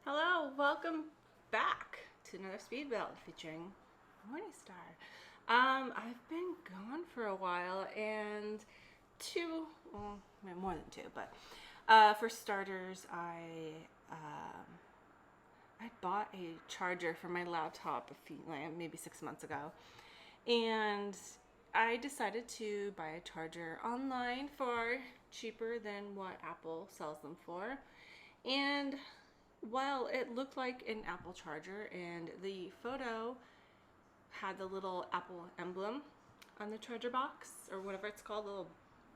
Hello, welcome back to another speed build featuring Morningstar. I've been gone for a while, and more than two, but for starters, I bought a charger for my laptop maybe 6 months ago, and I decided to buy a charger online for cheaper than what Apple sells them for, and while it looked like an Apple charger and the photo had the little Apple emblem on the charger box, or whatever it's called, the little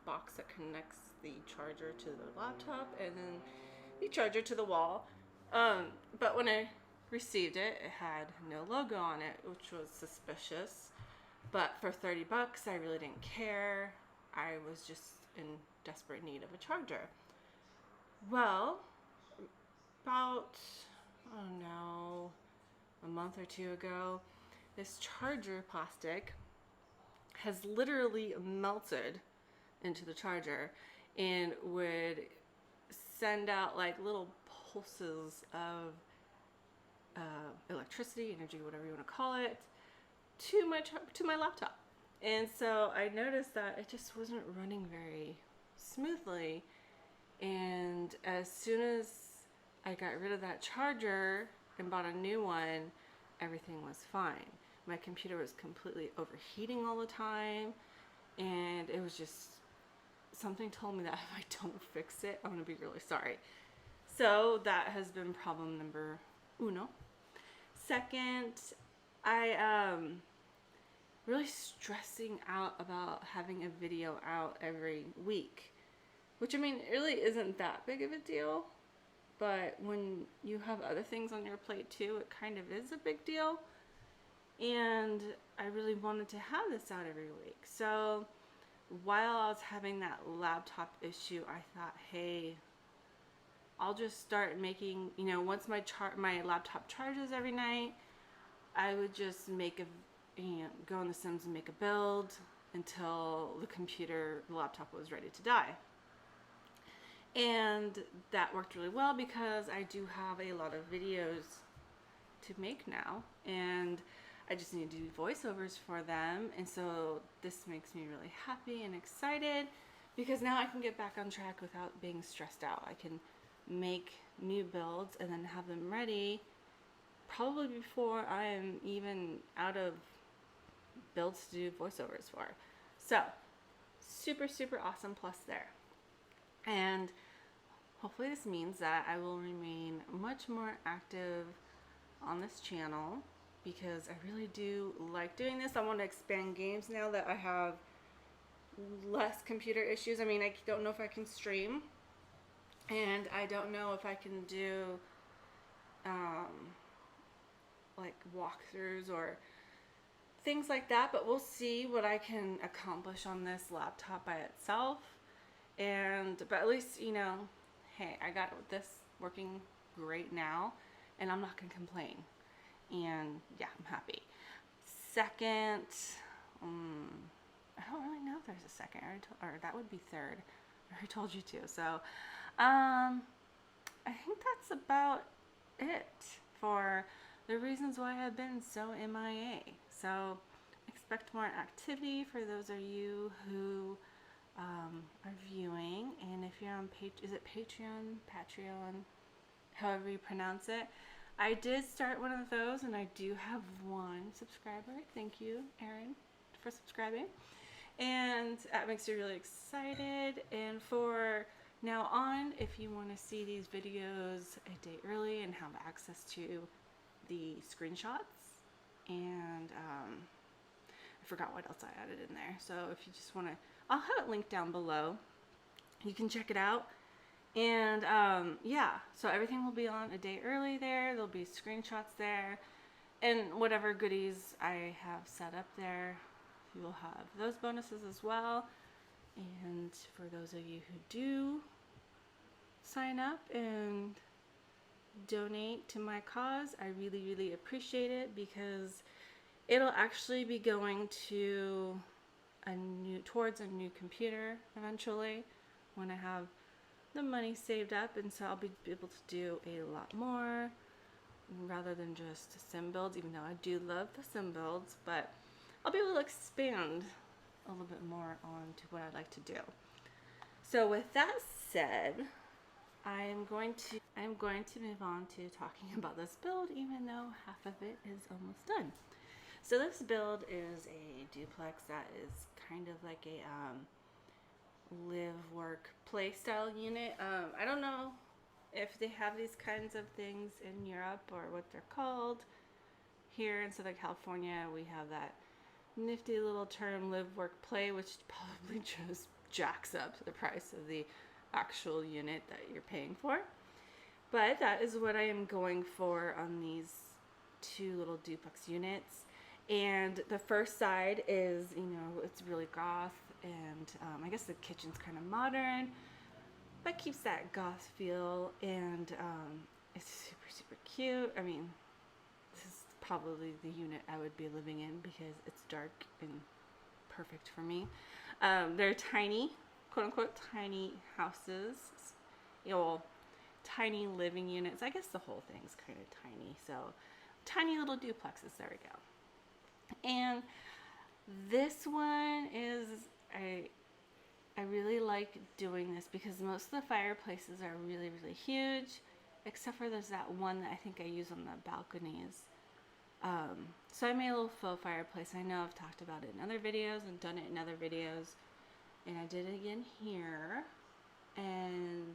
box that connects the charger to the laptop and then the charger to the wall. But when I received it, it had no logo on it, which was suspicious. But for $30, I really didn't care. I was just in desperate need of a charger. Well, about, I don't know, a month or two ago, this charger plastic has literally melted into the charger and would send out like little pulses of electricity, energy, whatever you want to call it, to my laptop. And so I noticed that it just wasn't running very smoothly. And as soon as I got rid of that charger and bought a new one, everything was fine. My computer was completely overheating all the time, and it was just, something told me that if I don't fix it, I'm gonna be really sorry. So that has been problem number uno. Second, I really stressing out about having a video out every week, which, I mean, it really isn't that big of a deal. But when you have other things on your plate too, it kind of is a big deal. And I really wanted to have this out every week. So while I was having that laptop issue, I thought, hey, I'll just start making, once my laptop charges every night, I would just go in The Sims and make a build until the laptop was ready to die. And that worked really well because I do have a lot of videos to make now, and I just need to do voiceovers for them. And so this makes me really happy and excited because now I can get back on track without being stressed out. I can make new builds and then have them ready probably before I am even out of builds to do voiceovers for. So super, super awesome plus there. And hopefully this means that I will remain much more active on this channel because I really do like doing this. I want to expand games now that I have less computer issues. I mean, I don't know if I can stream, and I don't know if I can do like walkthroughs or things like that, but we'll see what I can accomplish on this laptop by itself. But at least, hey, I got this working great now, and I'm not gonna complain. And yeah, I'm happy. Second, I don't really know if there's a second, or that would be third. I already told you to. So I think that's about it for the reasons why I've been so MIA. So expect more activity for those of you who are viewing. And if you're on is it Patreon, however you pronounce it, I did start one of those, and I do have one subscriber. Thank you, Aaron, for subscribing, and that makes me really excited. And for now on, if you want to see these videos a day early and have access to the screenshots, and I forgot what else I added in there. So if you just want to, I'll have it linked down below. You can check it out. And yeah, so everything will be on a day early there. There'll be screenshots there, and whatever goodies I have set up there, you will have those bonuses as well. And for those of you who do sign up and donate to my cause, I really, really appreciate it, because it'll actually be going to towards a new computer eventually when I have the money saved up, and so I'll be able to do a lot more rather than just sim builds, even though I do love the sim builds, but I'll be able to expand a little bit more on to what I'd like to do. So with that said, I'm going to move on to talking about this build, even though half of it is almost done. So this build is a duplex that is kind of like a Live.Work.Play style unit. I don't know if they have these kinds of things in Europe or what they're called. Here in Southern California, we have that nifty little term Live.Work.Play, which probably just jacks up the price of the actual unit that you're paying for. But that is what I am going for on these two little duplex units. And the first side is, you know, it's really goth, and I guess the kitchen's kind of modern, but keeps that goth feel, and it's super cute. I mean, this is probably the unit I would be living in because it's dark and perfect for me. They're tiny, quote unquote, tiny houses, you know, tiny living units. I guess the whole thing's kind of tiny, so tiny little duplexes, there we go. And this one is, I really like doing this because most of the fireplaces are really huge, except for there's that one that I think I use on the balconies. So I made a little faux fireplace. I know I've talked about it in other videos and done it in other videos, and I did it again here. And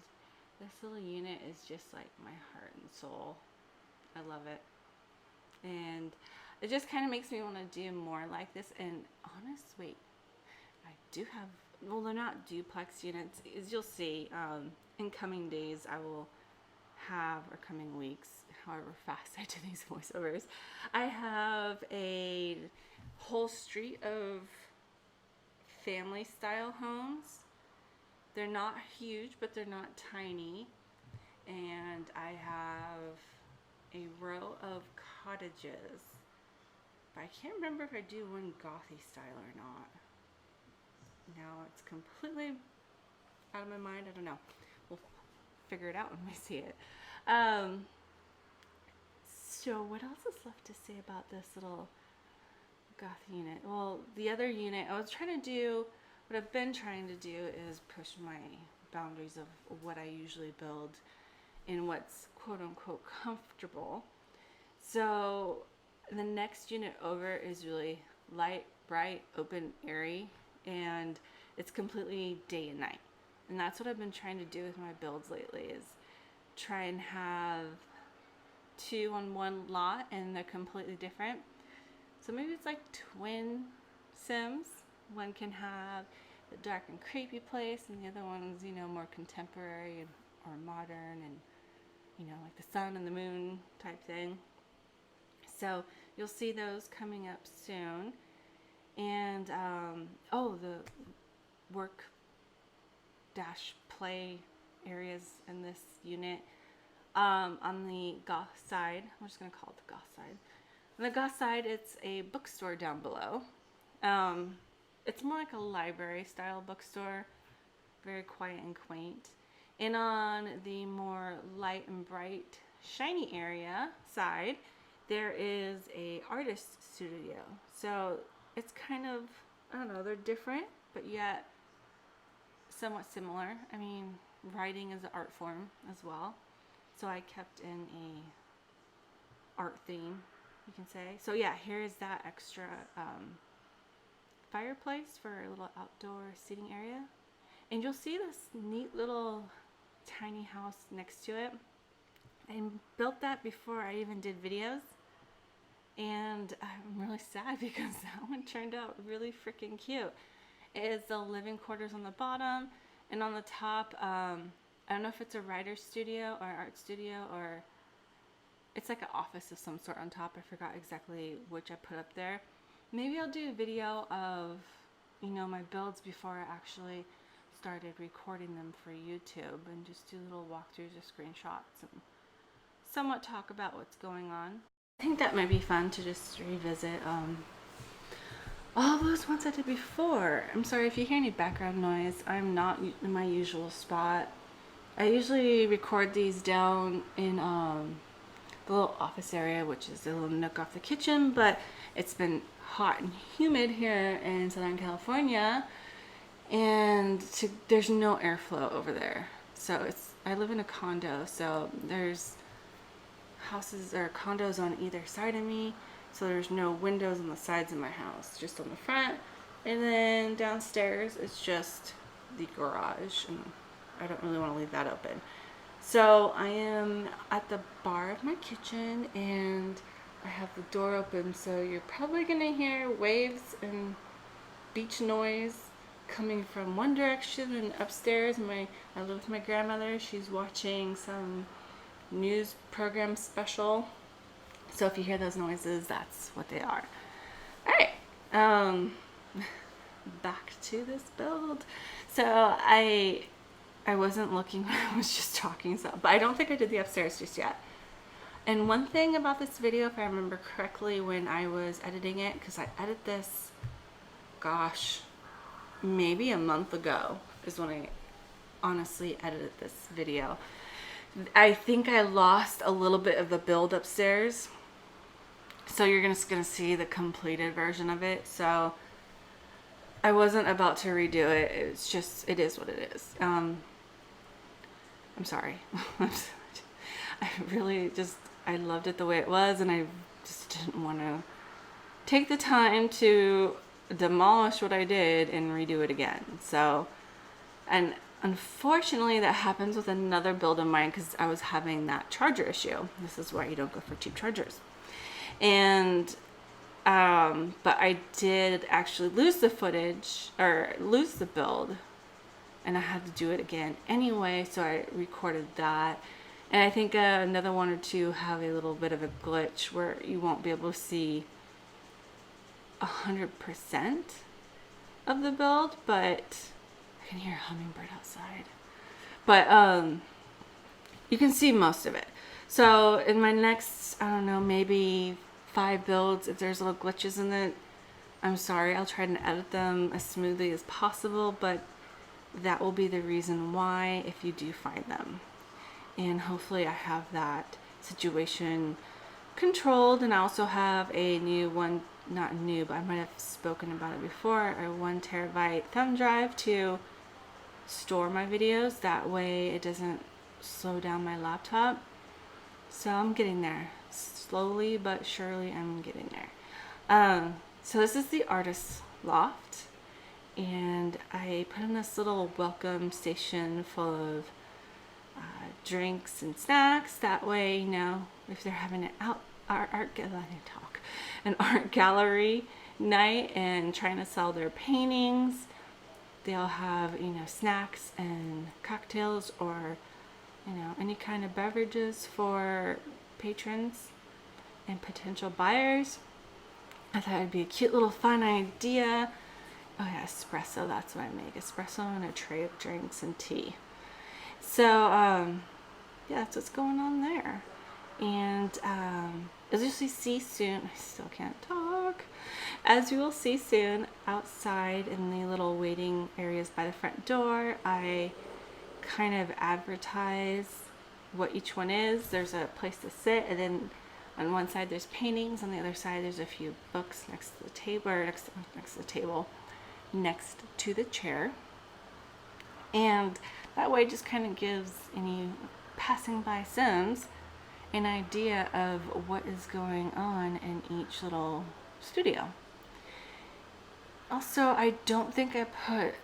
this little unit is just like my heart and soul. I love it, and it just kind of makes me want to do more like this. And wait, I do have, well, they're not duplex units, as you'll see. In coming days I will have, or coming weeks, however fast I do these voiceovers, I have a whole street of family style homes. They're not huge, but they're not tiny. And I have a row of cottages, but I can't remember if I do one gothy style or not. Now it's completely out of my mind. I don't know. We'll figure it out when we see it. So what else is left to say about this little goth unit? Well, the other unit, what I've been trying to do is push my boundaries of what I usually build and what's quote unquote comfortable. So the next unit over is really light, bright, open, airy, and it's completely day and night. And that's what I've been trying to do with my builds lately, is try and have two on one lot and they're completely different. So maybe it's like twin sims. One can have the dark and creepy place, and the other one's, you know, more contemporary or modern, and, you know, like the sun and the moon type thing. So you'll see those coming up soon. And the work-play areas in this unit, on the goth side, I'm just going to call it the goth side. On the goth side, it's a bookstore down below. It's more like a library style bookstore, very quiet and quaint. And on the more light and bright, shiny area side, there is a artist studio. So it's kind of, I don't know, they're different, but yet somewhat similar. I mean, writing is an art form as well. So I kept in a art theme, you can say. So yeah, here's that extra fireplace for a little outdoor seating area. And you'll see this neat little tiny house next to it. I built that before I even did videos. And I'm really sad because that one turned out really freaking cute. It is the living quarters on the bottom, and on the top, I don't know if it's a writer's studio or art studio, or it's like an office of some sort on top. I forgot exactly which I put up there. Maybe I'll do a video of, you know, my builds before I actually started recording them for YouTube, and just do little walkthroughs or screenshots and somewhat talk about what's going on. I think that might be fun to just revisit all those ones I did before. I'm sorry if you hear any background noise. I'm not in my usual spot. I usually record these down in the little office area, which is a little nook off the kitchen, but it's been hot and humid here in Southern California, and there's no airflow over there. So I live in a condo, so there's houses or condos on either side of me, so there's no windows on the sides of my house, just on the front. And then downstairs it's just the garage, and I don't really want to leave that open. So I am at the bar of my kitchen, and I have the door open, so you're probably gonna hear waves and beach noise coming from one direction. And upstairs, I live with my grandmother. She's watching some news program special. So if you hear those noises, that's what they are. All right, back to this build. So I wasn't looking when I was just talking, so, but I don't think I did the upstairs just yet. And one thing about this video, if I remember correctly, when I was editing it, because I edited this, gosh, maybe a month ago is when I honestly edited this video. I think I lost a little bit of the build upstairs, so you're just gonna see the completed version of it. So I wasn't about to redo it. It's just, it is what it is. I'm sorry. I really just, I loved it the way it was, and I just didn't want to take the time to demolish what I did and redo it again. So, and unfortunately that happens with another build of mine, because I was having that charger issue. This is why you don't go for cheap chargers. And but I did actually lose the footage, or lose the build, and I had to do it again anyway, so I recorded that. And I think another one or two have a little bit of a glitch where you won't be able to see 100% of the build, but I can hear a hummingbird outside. But you can see most of it. So in my next, I don't know, maybe 5 builds, if there's little glitches in it, I'm sorry. I'll try to edit them as smoothly as possible, but that will be the reason why if you do find them. And hopefully I have that situation controlled. And I also have a new one, not new, but I might have spoken about it before, a 1 terabyte thumb drive to store my videos. That way it doesn't slow down my laptop. So I'm getting there. Slowly but surely I'm getting there. So this is the artist's loft, and I put in this little welcome station full of drinks and snacks. That way, you know, if they're having an art gallery night and trying to sell their paintings, they'll have, you know, snacks and cocktails, or, you know, any kind of beverages for patrons and potential buyers. I thought it'd be a cute little fun idea. Oh yeah, espresso, that's what I make. Espresso and a tray of drinks and tea. So yeah, that's what's going on there. And as you'll see soon, I still can't talk. As you will see soon, outside in the little waiting areas by the front door, I kind of advertise what each one is. There's a place to sit, and then on one side there's paintings, on the other side there's a few books next to the table, or next to the table, next to the chair. And that way it just kind of gives any passing by Sims an idea of what is going on in each little studio. Also, I don't think I put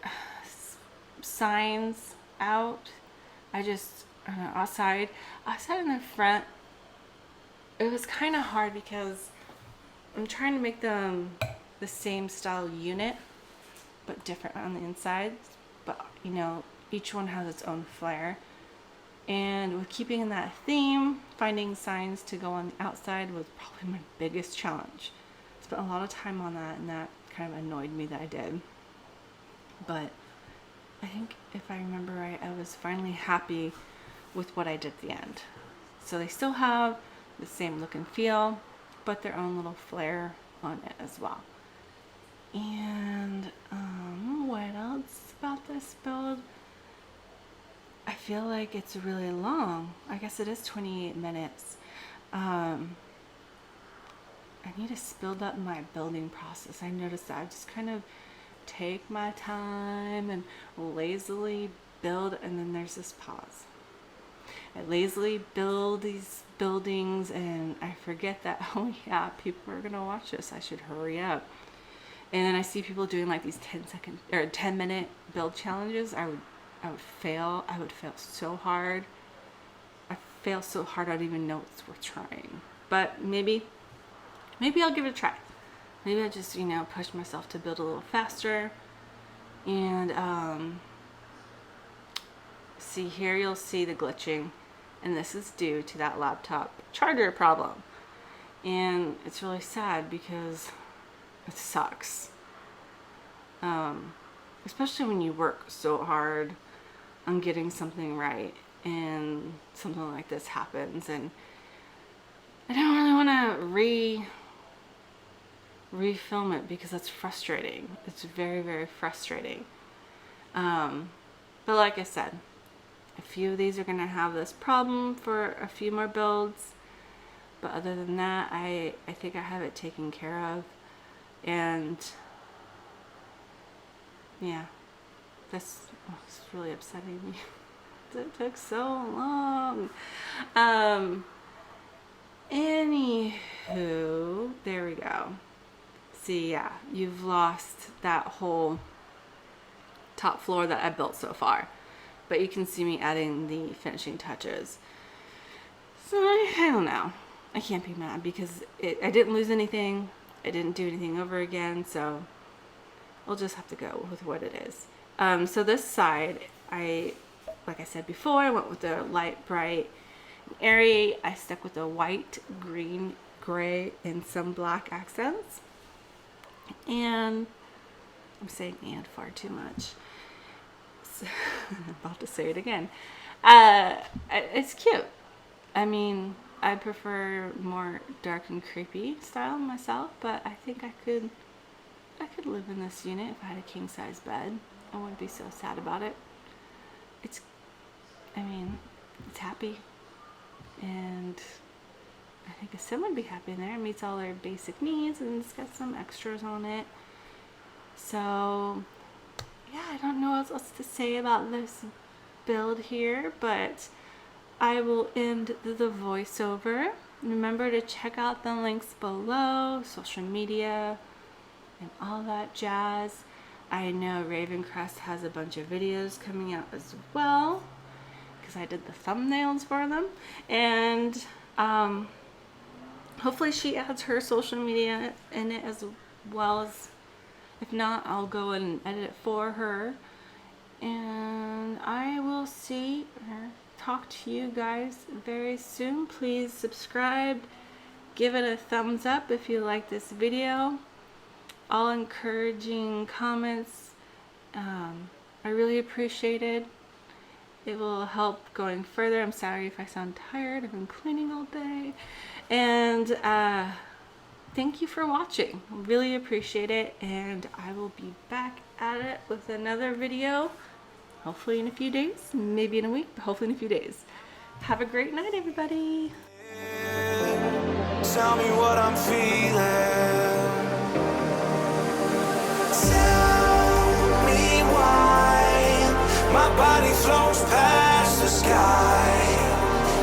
signs out. I just, I don't know, outside in the front, it was kind of hard because I'm trying to make them the same style unit, but different on the inside. But, you know, each one has its own flair. And with keeping in that theme, finding signs to go on the outside was probably my biggest challenge. Spent a lot of time on that, and that kind of annoyed me that I did. But I think if I remember right, I was finally happy with what I did at the end. So they still have the same look and feel, but their own little flair on it as well. And what else about this build? I feel like it's really long. I guess it is 28 minutes. I need to speed up my building process. I noticed that I just kind of take my time and lazily build, and then there's this pause. I lazily build these buildings and I forget that, oh yeah, people are gonna watch this, I should hurry up. And then I see people doing like these 10-second or 10-minute build challenges. I would fail. I would fail so hard. I fail so hard I don't even know it's worth trying. But maybe I'll give it a try. Maybe I just, push myself to build a little faster. And see here, you'll see the glitching, and this is due to that laptop charger problem. And it's really sad because it sucks. Especially when you work so hard on getting something right and something like this happens, and I don't really want to refilm it because that's frustrating. It's very, very frustrating. But like I said, a few of these are going to have this problem for a few more builds, but other than that, I think I have it taken care of. And yeah, this is really upsetting me. It took so long. Anywho, there we go. See, yeah, you've lost that whole top floor that I built so far, but you can see me adding the finishing touches. So I don't know. I can't be mad because I didn't lose anything. I didn't do anything over again, so we'll just have to go with what it is. So this side, like I said before, I went with the light, bright, and airy. I stuck with the white, green, gray, and some black accents. And I'm saying and far too much. So, I'm about to say it again. It's cute. I mean, I prefer more dark and creepy style myself, but I think I could live in this unit if I had a king size bed. I wouldn't be so sad about it. It's happy, and I think a sim would be happy in there. It meets all their basic needs, and it's got some extras on it. So yeah, I don't know what else to say about this build here, but I will end the voiceover. Remember to check out the links below, social media, and all that jazz. I know Ravencrest has a bunch of videos coming out as well, because I did the thumbnails for them. And hopefully she adds her social media in it as well. As if not, I'll go and edit it for her. And I will see or talk to you guys very soon. Please subscribe, give it a thumbs up if you like this video. All encouraging comments, I really appreciate it. It will help going further. I'm sorry if I sound tired. I've been cleaning all day. And thank you for watching. Really appreciate it. And I will be back at it with another video, hopefully in a few days, maybe in a week, but hopefully in a few days. Have a great night, everybody. Tell me what I'm feeling. Tell me why my body floats past the sky.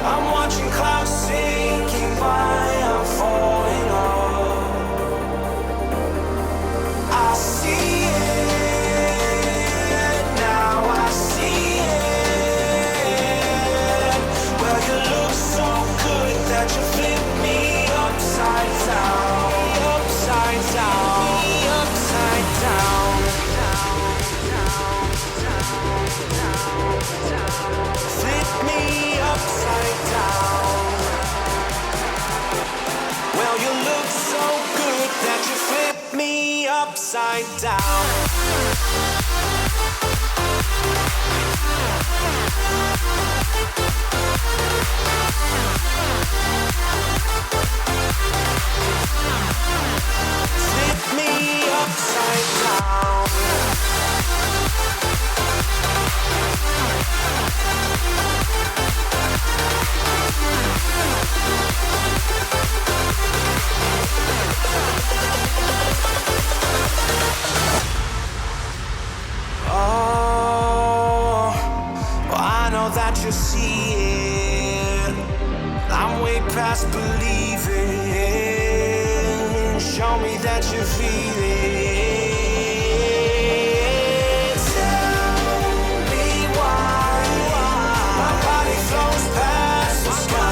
I'm watching clouds sinking by, I'm falling off. I see it now, I see it. Well, you look so good that you flip me upside down, upside down, upside down, down, down, down, down, down. know that you see it. I'm way past believing. Show me that you feel it. Tell me why my body flows past the sky.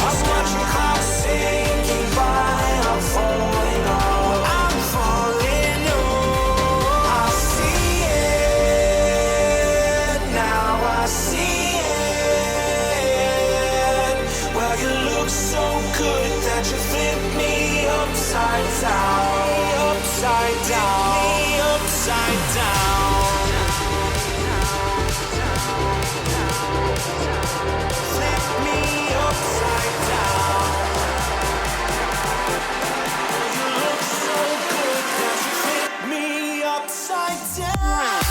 I'm watching clouds sinking by. I'm falling on. I'm falling on. I see it now. I see it. Well, you look so good that you flip me upside down. Upside down. Me upside down. Flip me upside down. You look so good that you flip me upside down.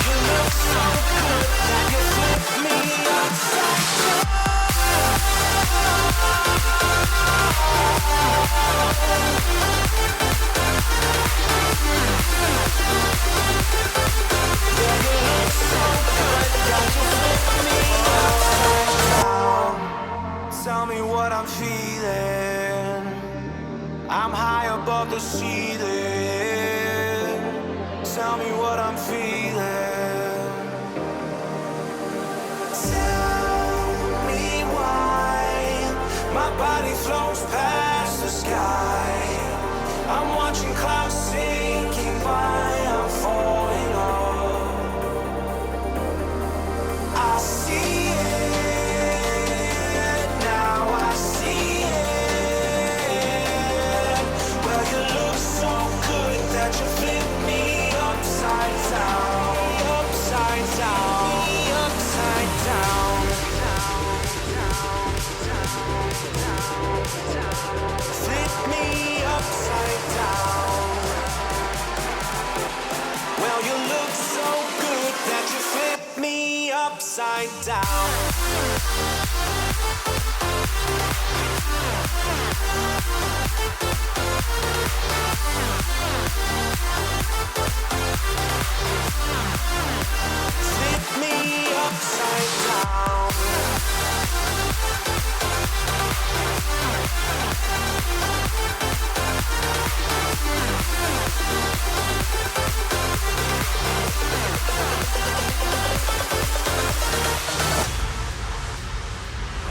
You look so good that you flip me upside down. Yeah, you look so good that you flip me upside down. Tell me what I'm feeling. I'm high above the ceiling. Tell me what I'm feeling. Tell me why my body flows past the sky. I'm watching clouds sinking by. I'm falling off. I see it now. I see it. Well, you look so good that you flip me upside down. Upside down. Me upside down. Flip me upside down. Well, you look so good that you flip me upside down. Flip me upside down.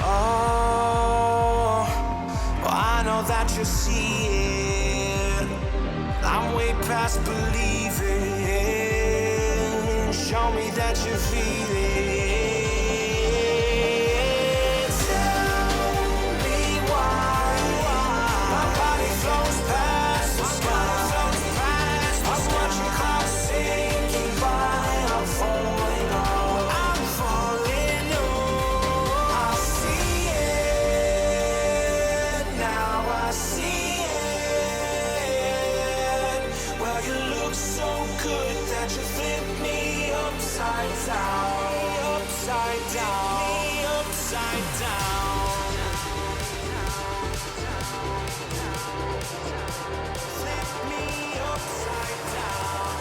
Oh, well, I know that you see it. I'm way past believing. Show me that you feel it. Tell me why my body flows past the sky. I'm watching clouds sinking by. I'm falling on. I'm falling on. I see it now. I see it. Well, you look so good that you flip me upside down. Upside down. Me upside down. Flip me upside down.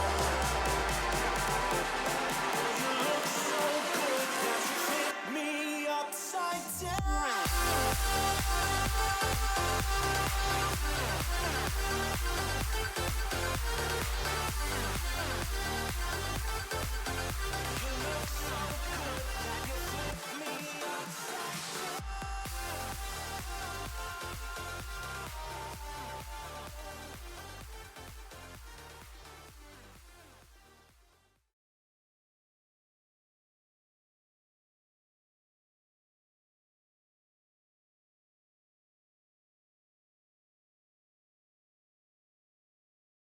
You look so good that you flip me upside down. You look so